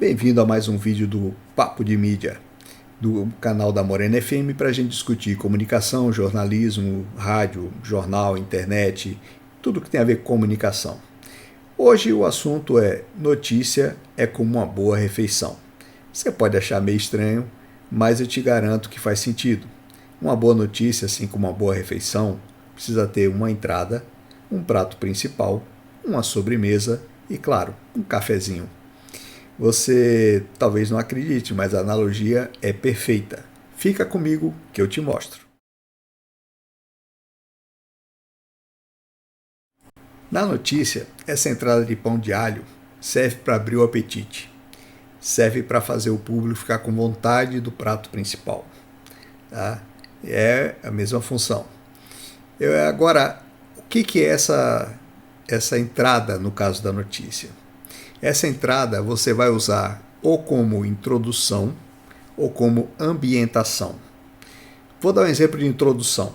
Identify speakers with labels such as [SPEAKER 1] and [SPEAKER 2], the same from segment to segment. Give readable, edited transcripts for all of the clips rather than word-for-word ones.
[SPEAKER 1] Bem-vindo a mais um vídeo do Papo de Mídia, do canal da Morena FM, para a gente discutir comunicação, jornalismo, rádio, jornal, internet, tudo que tem a ver com comunicação. Hoje o assunto é: notícia é como uma boa refeição. Você pode achar meio estranho, mas eu te garanto que faz sentido. Uma boa notícia, assim como uma boa refeição, precisa ter uma entrada, um prato principal, uma sobremesa e, claro, um cafezinho. Você talvez não acredite, mas a analogia é perfeita. Fica comigo que eu te mostro. Na notícia, essa entrada de pão de alho serve para abrir o apetite. Serve para fazer o público ficar com vontade do prato principal. Tá? É a mesma função. Agora, o que é essa entrada no caso da notícia? Essa entrada você vai usar ou como introdução ou como ambientação. Vou dar um exemplo de introdução.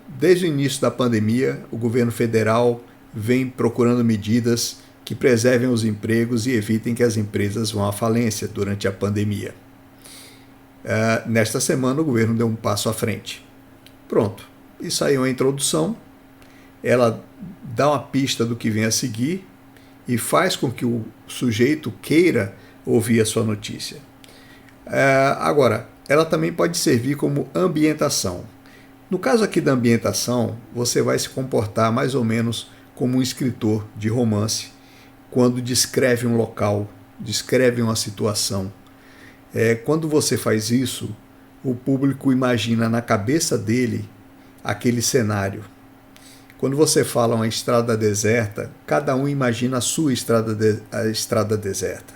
[SPEAKER 1] Desde o início da pandemia, o governo federal vem procurando medidas que preservem os empregos e evitem que as empresas vão à falência durante a pandemia. Nesta semana, o governo deu um passo à frente. Pronto, isso aí é uma introdução. Ela dá uma pista do que vem a seguir e faz com que o sujeito queira ouvir a sua notícia. Agora, ela também pode servir como ambientação. No caso aqui da ambientação, você vai se comportar mais ou menos como um escritor de romance quando descreve um local, descreve uma situação. Quando você faz isso, o público imagina na cabeça dele aquele cenário. Quando você fala uma estrada deserta, cada um imagina a sua estrada deserta.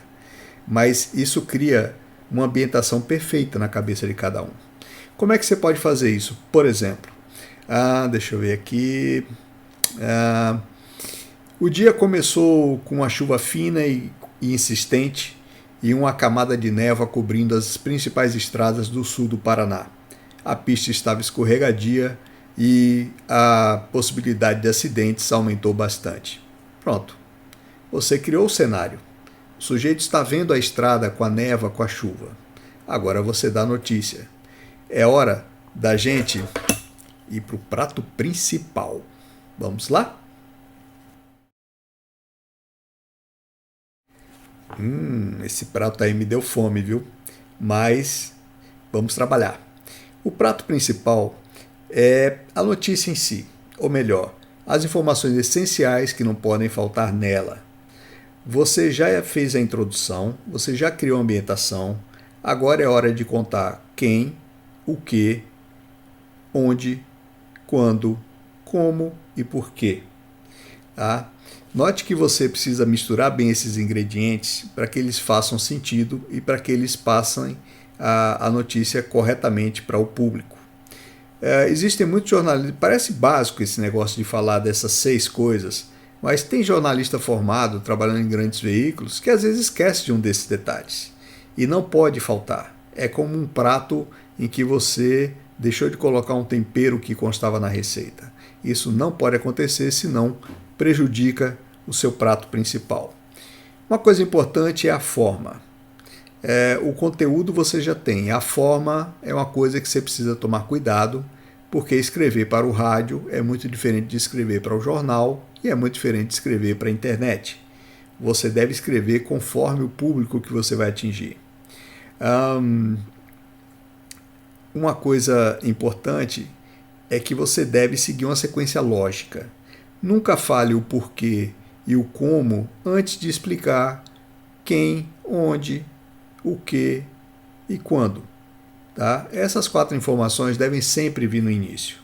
[SPEAKER 1] Mas isso cria uma ambientação perfeita na cabeça de cada um. Como é que você pode fazer isso? Por exemplo, deixa eu ver aqui. O dia começou com uma chuva fina e insistente e uma camada de névoa cobrindo as principais estradas do sul do Paraná. A pista estava escorregadia e a possibilidade de acidentes aumentou bastante. Pronto, você criou o cenário. O sujeito está vendo a estrada com a névoa, com a chuva. Agora você dá a notícia. É hora da gente ir para o prato principal. Vamos lá? Esse prato aí me deu fome, viu? Mas vamos trabalhar. O prato principal é a notícia em si, ou melhor, as informações essenciais que não podem faltar nela. Você já fez a introdução, você já criou a ambientação, agora é hora de contar quem, o que, onde, quando, como e por quê. Tá? Note que você precisa misturar bem esses ingredientes para que eles façam sentido e para que eles passem a notícia corretamente para o público. Existem muitos jornalistas, parece básico esse negócio de falar dessas 6 coisas, mas tem jornalista formado, trabalhando em grandes veículos, que às vezes esquece de um desses detalhes. E não pode faltar. É como um prato em que você deixou de colocar um tempero que constava na receita. Isso não pode acontecer, senão prejudica o seu prato principal. Uma coisa importante é a forma. O conteúdo você já tem, a forma é uma coisa que você precisa tomar cuidado, porque escrever para o rádio é muito diferente de escrever para o jornal e é muito diferente de escrever para a internet. Você deve escrever conforme o público que você vai atingir. Uma coisa importante é que você deve seguir uma sequência lógica. Nunca fale o porquê e o como antes de explicar quem, onde, o que e quando. Tá? Essas 4 informações devem sempre vir no início.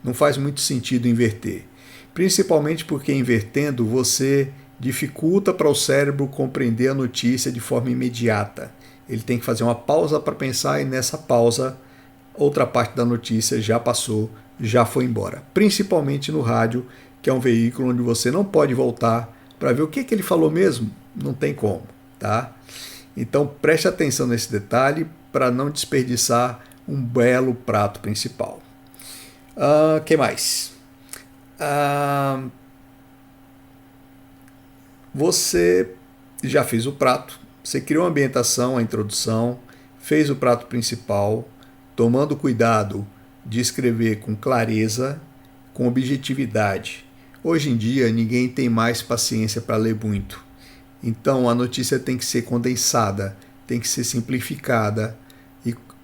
[SPEAKER 1] Não faz muito sentido inverter, principalmente porque invertendo você dificulta para o cérebro compreender a notícia de forma imediata. Ele tem que fazer uma pausa para pensar e nessa pausa outra parte da notícia já passou, já foi embora. Principalmente no rádio, que é um veículo onde você não pode voltar para ver o que ele falou mesmo. Não tem como. Tá? Então preste atenção nesse detalhe para não desperdiçar um belo prato principal. Que mais? Você já fez o prato, você criou a ambientação, a introdução, fez o prato principal, tomando cuidado de escrever com clareza, com objetividade. Hoje em dia, ninguém tem mais paciência para ler muito. Então, a notícia tem que ser condensada, tem que ser simplificada,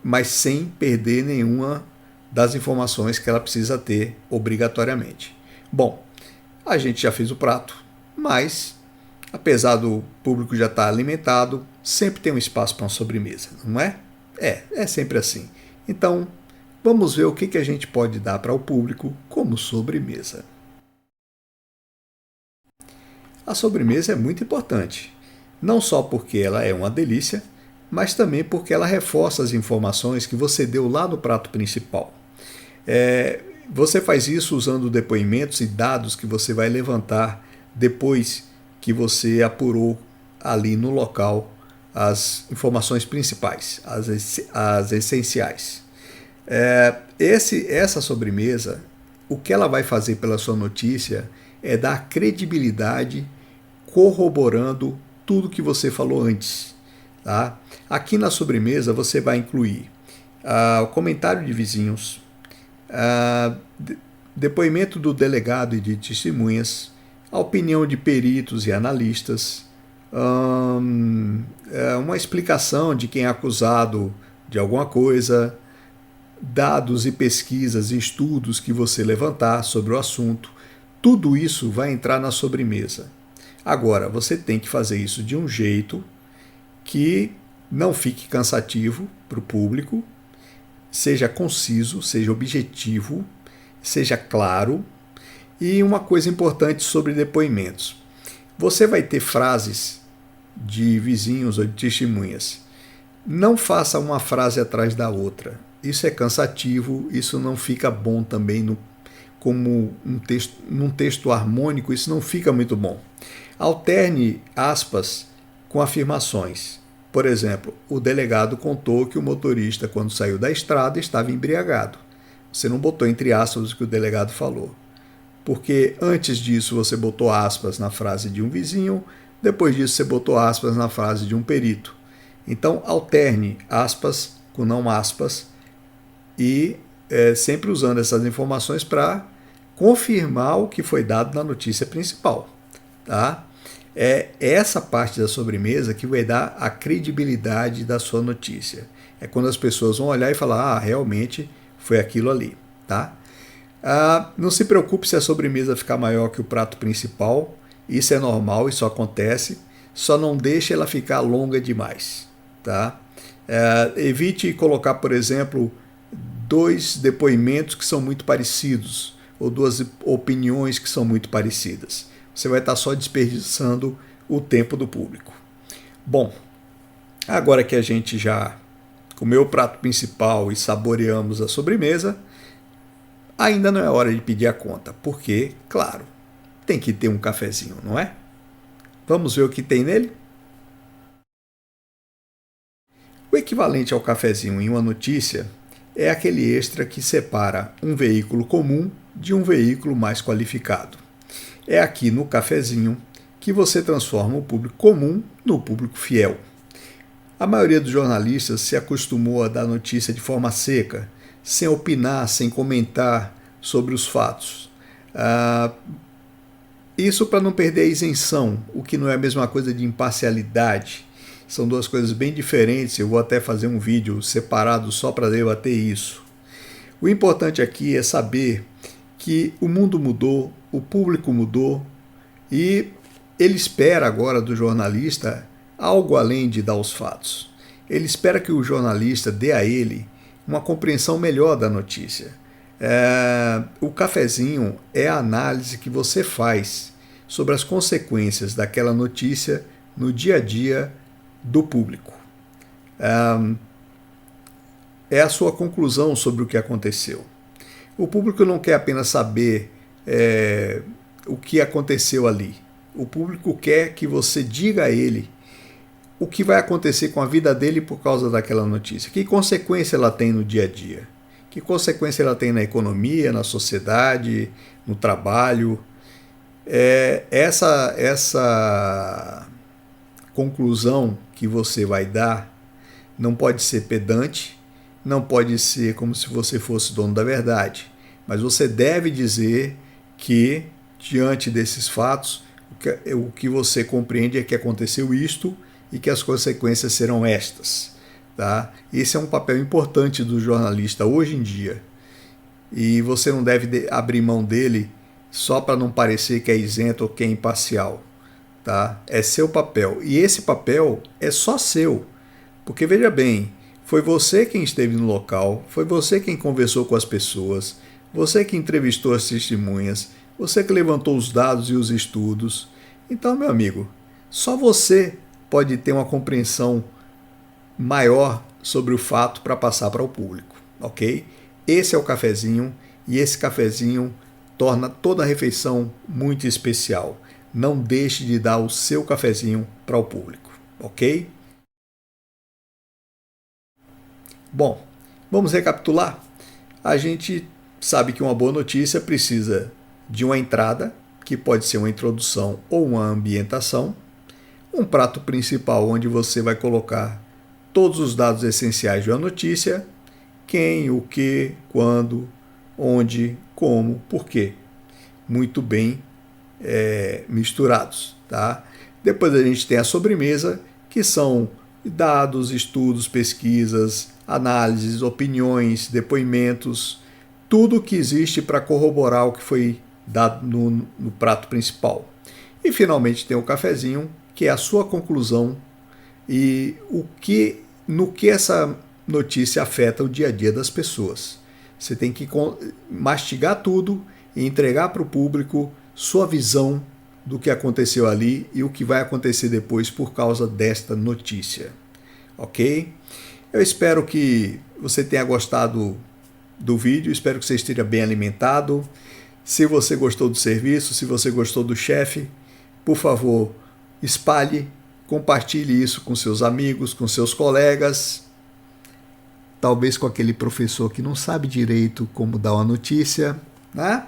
[SPEAKER 1] mas sem perder nenhuma das informações que ela precisa ter obrigatoriamente. Bom, a gente já fez o prato, mas, apesar do público já estar alimentado, sempre tem um espaço para uma sobremesa, não é? É sempre assim. Então, vamos ver o que a gente pode dar para o público como sobremesa. A sobremesa é muito importante, não só porque ela é uma delícia, mas também porque ela reforça as informações que você deu lá no prato principal. Você faz isso usando depoimentos e dados que você vai levantar depois que você apurou ali no local as informações principais, as essenciais. Essa sobremesa, o que ela vai fazer pela sua notícia é dar credibilidade, corroborando tudo que você falou antes. Tá? Aqui na sobremesa você vai incluir o comentário de vizinhos, depoimento do delegado e de testemunhas, a opinião de peritos e analistas, uma explicação de quem é acusado de alguma coisa, dados e pesquisas e estudos que você levantar sobre o assunto. Tudo isso vai entrar na sobremesa. Agora, você tem que fazer isso de um jeito que não fique cansativo para o público, seja conciso, seja objetivo, seja claro. E uma coisa importante sobre depoimentos. Você vai ter frases de vizinhos ou de testemunhas. Não faça uma frase atrás da outra. Isso é cansativo, isso não fica bom também como num texto harmônico, isso não fica muito bom. Alterne aspas com afirmações. Por exemplo, o delegado contou que o motorista, quando saiu da estrada, estava embriagado. Você não botou entre aspas o que o delegado falou. Porque antes disso você botou aspas na frase de um vizinho, depois disso você botou aspas na frase de um perito. Então, alterne aspas com não aspas e sempre usando essas informações para confirmar o que foi dado na notícia principal. Tá? É essa parte da sobremesa que vai dar a credibilidade da sua notícia. É quando as pessoas vão olhar e falar, realmente foi aquilo ali. Tá? Não se preocupe se a sobremesa ficar maior que o prato principal. Isso é normal, isso acontece. Só não deixe ela ficar longa demais. Tá? Evite colocar, por exemplo, 2 depoimentos que são muito parecidos ou 2 opiniões que são muito parecidas. Você vai estar só desperdiçando o tempo do público. Bom, agora que a gente já comeu o prato principal e saboreamos a sobremesa, ainda não é hora de pedir a conta, porque, claro, tem que ter um cafezinho, não é? Vamos ver o que tem nele? O equivalente ao cafezinho em uma notícia é aquele extra que separa um veículo comum de um veículo mais qualificado. É aqui no cafezinho que você transforma o público comum no público fiel. A maioria dos jornalistas se acostumou a dar notícia de forma seca, sem opinar, sem comentar sobre os fatos. Isso para não perder a isenção, o que não é a mesma coisa de imparcialidade. São 2 coisas bem diferentes, eu vou até fazer um vídeo separado só para debater isso. O importante aqui é saber que o mundo mudou, o público mudou e ele espera agora do jornalista algo além de dar os fatos. Ele espera que o jornalista dê a ele uma compreensão melhor da notícia. O cafezinho é a análise que você faz sobre as consequências daquela notícia no dia a dia do público. É a sua conclusão sobre o que aconteceu. O público não quer apenas saber o que aconteceu ali. O público quer que você diga a ele o que vai acontecer com a vida dele por causa daquela notícia. Que consequência ela tem no dia a dia? Que consequência ela tem na economia, na sociedade, no trabalho? Essa conclusão que você vai dar não pode ser pedante, não pode ser como se você fosse dono da verdade, mas você deve dizer que, diante desses fatos, o que você compreende é que aconteceu isto e que as consequências serão estas. Tá? Esse é um papel importante do jornalista hoje em dia. E você não deve abrir mão dele só para não parecer que é isento ou que é imparcial. Tá? É seu papel. E esse papel é só seu. Porque, veja bem, foi você quem esteve no local, foi você quem conversou com as pessoas, você que entrevistou as testemunhas, você que levantou os dados e os estudos. Então, meu amigo, só você pode ter uma compreensão maior sobre o fato para passar para o público, ok? Esse é o cafezinho e esse cafezinho torna toda a refeição muito especial. Não deixe de dar o seu cafezinho para o público, ok? Bom, vamos recapitular? A gente sabe que uma boa notícia precisa de uma entrada, que pode ser uma introdução ou uma ambientação, um prato principal onde você vai colocar todos os dados essenciais de uma notícia, quem, o que, quando, onde, como, por quê. Muito bem misturados. Tá? Depois a gente tem a sobremesa, que são dados, estudos, pesquisas, análises, opiniões, depoimentos, tudo que existe para corroborar o que foi dado no prato principal. E finalmente tem o cafezinho, que é a sua conclusão e no que essa notícia afeta o dia a dia das pessoas. Você tem que mastigar tudo e entregar para o público sua visão do que aconteceu ali e o que vai acontecer depois por causa desta notícia. Ok? Eu espero que você tenha gostado do vídeo, espero que você esteja bem alimentado. Se você gostou do serviço, se você gostou do chefe, por favor, espalhe, compartilhe isso com seus amigos, com seus colegas, talvez com aquele professor que não sabe direito como dar uma notícia, né?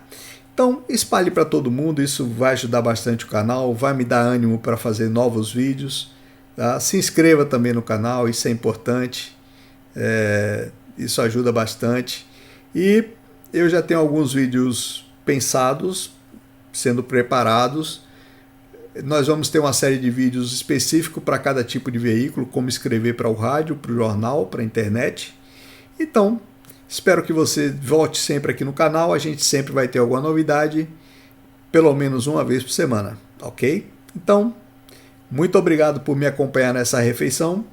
[SPEAKER 1] Então, espalhe para todo mundo, isso vai ajudar bastante o canal, vai me dar ânimo para fazer novos vídeos. Tá? Se inscreva também no canal, isso é importante, isso ajuda bastante. E eu já tenho alguns vídeos pensados, sendo preparados. Nós vamos ter uma série de vídeos específicos para cada tipo de veículo, como escrever para o rádio, para o jornal, para a internet. Então, espero que você volte sempre aqui no canal, a gente sempre vai ter alguma novidade, pelo menos uma vez por semana, ok? Então, muito obrigado por me acompanhar nessa refeição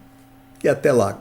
[SPEAKER 1] e até lá.